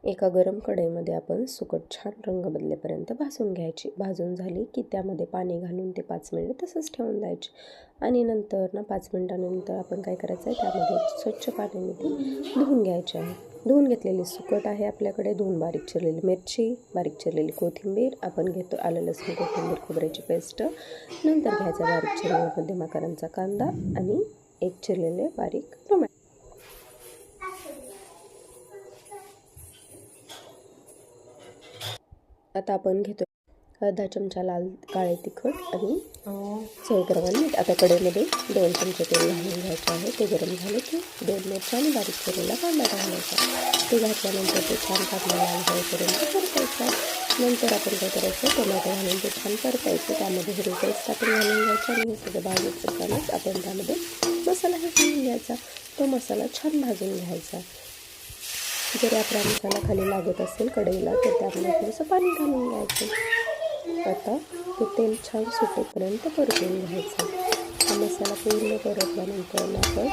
एका गरम कढईमध्ये आपण सुकट छान रंग बदलेपर्यंत भाजून घ्यायची. भाजून झाली की त्यामध्ये पाणी घालून ते 5 मिनिट तसंच ठेवून द्यायचे. आणि नंतर 5 मिनिटानंतर आपण काय करायचं आहे, त्यामध्ये स्वच्छ पाण्याने ते धुवून घ्यायचे आहे. धुवून घेतलेली सुकट आहे आपल्याकडे. 2 बारीक चिरलेली मिरची, बारीक चिरलेली कोथिंबीर, आपण घेतो आलं लसूण कोथिंबीर खोबऱ्याची पेस्ट, नंतर घ्यायचा बारीक चिरलेला मध्यम आकाराचा कांदा आणि एक चिरलेले बारीक टोमॅटो. आता आपण घेतो अर्धा चमचा लाल काळे तिखट आणि चवीप्रमाणे मीठ. आता कढईमध्ये 2 चमचे तेल घालून घ्यायचे आहे. ते गरम झाले की 2 मिरच्या आणि बारीक चिरलेला कांदा घालायचा. ते घातल्यानंतर ते छान काढून लाल होईपर्यंत परतायचं. नंतर आपण काय करायचं, टोमॅटो घालून ते छान परतायचं. त्यामध्ये हिरवी पेस्ट आपण घालून घ्यायचं आणि हे सगळं भाजून करतानाच आपण त्यामध्ये मसालाही घालून घ्यायचा. तो मसाला छान भाजून घ्यायचा. जर आपला मसाला खाली लागत असेल कढईला तर त्यामध्ये थोडंसं पाणी घालून घ्यायचं. आता ते तेल छान सुटेपर्यंत परतून घ्यायचं. हा मसाला पूर्ण परतल्यानंतर आपण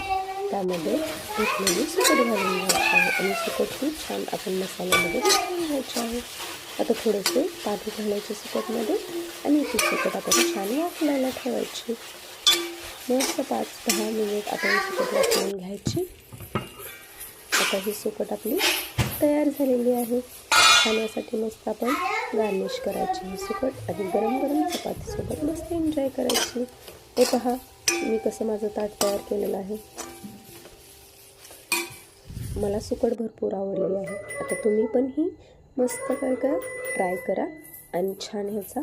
त्यामध्ये घेतलेली सुकट घालून घ्यायची आहे आणि सुकटही छान आपण मसाल्यामध्ये घालून घ्यायची आहे. आता थोडेसे पाणी घालायचे सुकटमध्ये आणि ती सुकट आपण छान वाफवायला ठेवायची. मस्त 5-10 मिनिट आपण सुकट वाफवून घ्यायची. आता ही सुकट आपली तयार झालेली आहे. खाण्यासाठी मस्त आपण गार्निश करायची ही सुकट आणि गरम गरम चपातीसोबत मस्त एन्जॉय करायची. हे पहा मी कसं माझं ताट तयार केलेलं आहे. मला सुकट भरपूर आवडलेली आहे. आता तुम्ही पण ही मस्त ट्राय करा आणि छान ह्याचा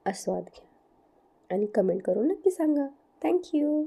आस्वाद घ्या आणि कमेंट करून नक्की सांगा. थँक्यू.